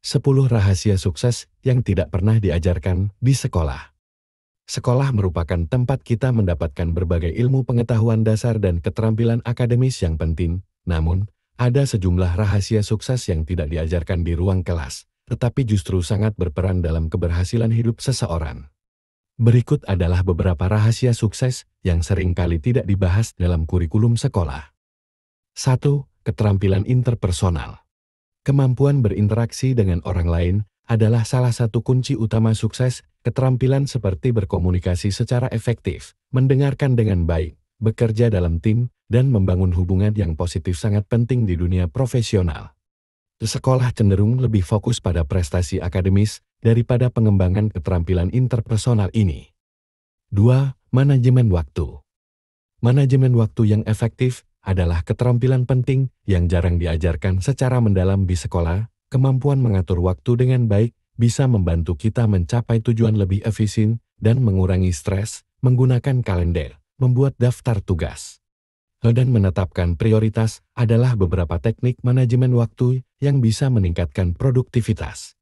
10 rahasia sukses yang tidak pernah diajarkan di sekolah. Sekolah merupakan tempat kita mendapatkan berbagai ilmu pengetahuan dasar dan keterampilan akademis yang penting, namun, ada sejumlah rahasia sukses yang tidak diajarkan di ruang kelas, tetapi justru sangat berperan dalam keberhasilan hidup seseorang. Berikut adalah beberapa rahasia sukses yang seringkali tidak dibahas dalam kurikulum sekolah. 1. Keterampilan interpersonal. Kemampuan berinteraksi dengan orang lain adalah salah satu kunci utama sukses. Keterampilan seperti berkomunikasi secara efektif, mendengarkan dengan baik, bekerja dalam tim, dan membangun hubungan yang positif sangat penting di dunia profesional. Sekolah cenderung lebih fokus pada prestasi akademis daripada pengembangan keterampilan interpersonal ini. 2. Manajemen waktu. Manajemen waktu yang efektif adalah keterampilan penting yang jarang diajarkan secara mendalam di sekolah. Kemampuan mengatur waktu dengan baik bisa membantu kita mencapai tujuan lebih efisien dan mengurangi stres, menggunakan kalender, membuat daftar tugas, dan menetapkan prioritas adalah beberapa teknik manajemen waktu yang bisa meningkatkan produktivitas.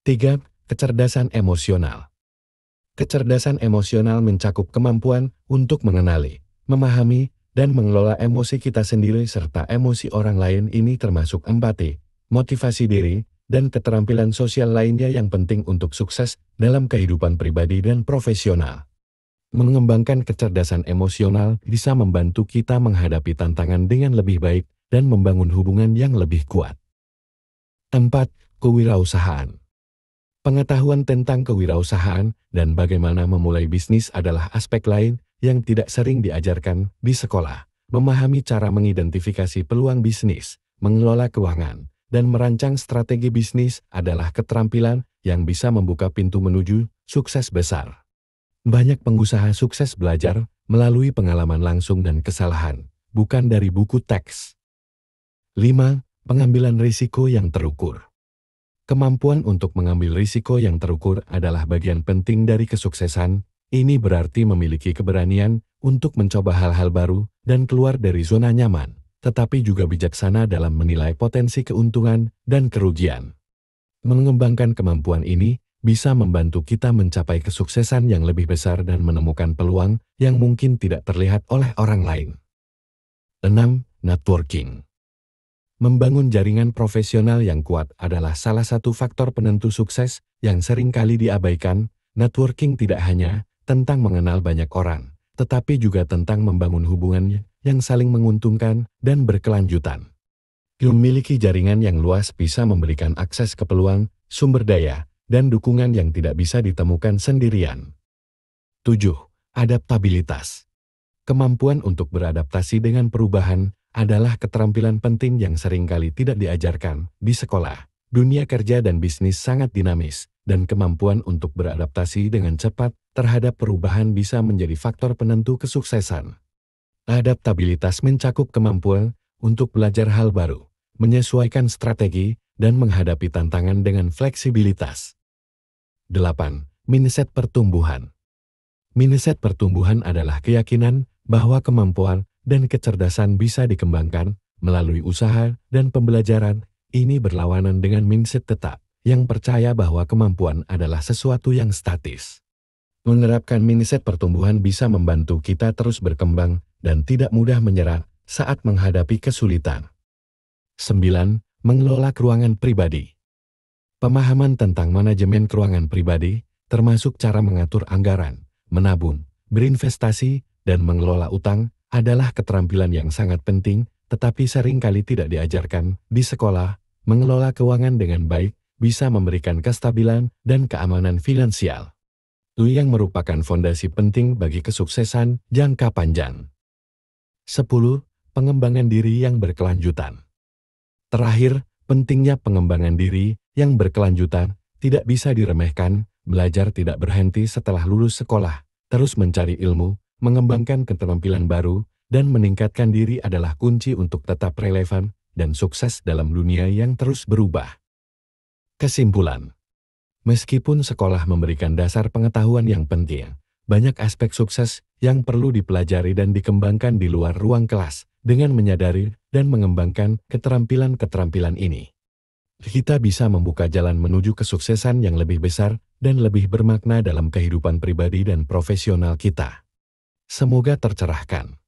3. Kecerdasan emosional. Kecerdasan emosional mencakup kemampuan untuk mengenali, memahami, dan mengelola emosi kita sendiri serta emosi orang lain. Ini termasuk empati, motivasi diri, dan keterampilan sosial lainnya yang penting untuk sukses dalam kehidupan pribadi dan profesional. Mengembangkan kecerdasan emosional bisa membantu kita menghadapi tantangan dengan lebih baik dan membangun hubungan yang lebih kuat. 4. Kewirausahaan. Pengetahuan tentang kewirausahaan dan bagaimana memulai bisnis adalah aspek lain yang tidak sering diajarkan di sekolah. Memahami cara mengidentifikasi peluang bisnis, mengelola keuangan, dan merancang strategi bisnis adalah keterampilan yang bisa membuka pintu menuju sukses besar. Banyak pengusaha sukses belajar melalui pengalaman langsung dan kesalahan, bukan dari buku teks. 5. Pengambilan risiko yang terukur. Kemampuan untuk mengambil risiko yang terukur adalah bagian penting dari kesuksesan. Ini berarti memiliki keberanian untuk mencoba hal-hal baru dan keluar dari zona nyaman, tetapi juga bijaksana dalam menilai potensi keuntungan dan kerugian. Mengembangkan kemampuan ini bisa membantu kita mencapai kesuksesan yang lebih besar dan menemukan peluang yang mungkin tidak terlihat oleh orang lain. 6. Networking. Membangun jaringan profesional yang kuat adalah salah satu faktor penentu sukses yang seringkali diabaikan. Networking tidak hanya tentang mengenal banyak orang, tetapi juga tentang membangun hubungan yang saling menguntungkan dan berkelanjutan. Memiliki jaringan yang luas bisa memberikan akses ke peluang, sumber daya, dan dukungan yang tidak bisa ditemukan sendirian. 7. Adaptabilitas. Kemampuan untuk beradaptasi dengan perubahan adalah keterampilan penting yang seringkali tidak diajarkan di sekolah. Dunia kerja dan bisnis sangat dinamis, dan kemampuan untuk beradaptasi dengan cepat terhadap perubahan bisa menjadi faktor penentu kesuksesan. Adaptabilitas mencakup kemampuan untuk belajar hal baru, menyesuaikan strategi, dan menghadapi tantangan dengan fleksibilitas. 8. Mindset pertumbuhan. Mindset pertumbuhan adalah keyakinan bahwa kemampuan dan kecerdasan bisa dikembangkan melalui usaha dan pembelajaran. Ini berlawanan dengan mindset tetap, yang percaya bahwa kemampuan adalah sesuatu yang statis. Menerapkan mindset pertumbuhan bisa membantu kita terus berkembang dan tidak mudah menyerah saat menghadapi kesulitan. 9. Mengelola keuangan pribadi. Pemahaman tentang manajemen keuangan pribadi, termasuk cara mengatur anggaran, menabung, berinvestasi, dan mengelola utang, adalah keterampilan yang sangat penting, tetapi seringkali tidak diajarkan di sekolah. Mengelola keuangan dengan baik bisa memberikan kestabilan dan keamanan finansial, yang merupakan fondasi penting bagi kesuksesan jangka panjang. 10. Pengembangan diri yang berkelanjutan. Terakhir, pentingnya pengembangan diri yang berkelanjutan tidak bisa diremehkan. Belajar tidak berhenti setelah lulus sekolah, terus mencari ilmu, mengembangkan keterampilan baru, dan meningkatkan diri adalah kunci untuk tetap relevan dan sukses dalam dunia yang terus berubah. Kesimpulan. Meskipun sekolah memberikan dasar pengetahuan yang penting, banyak aspek sukses yang perlu dipelajari dan dikembangkan di luar ruang kelas dengan menyadari dan mengembangkan keterampilan-keterampilan ini. kita bisa membuka jalan menuju kesuksesan yang lebih besar dan lebih bermakna dalam kehidupan pribadi dan profesional kita. Semoga tercerahkan.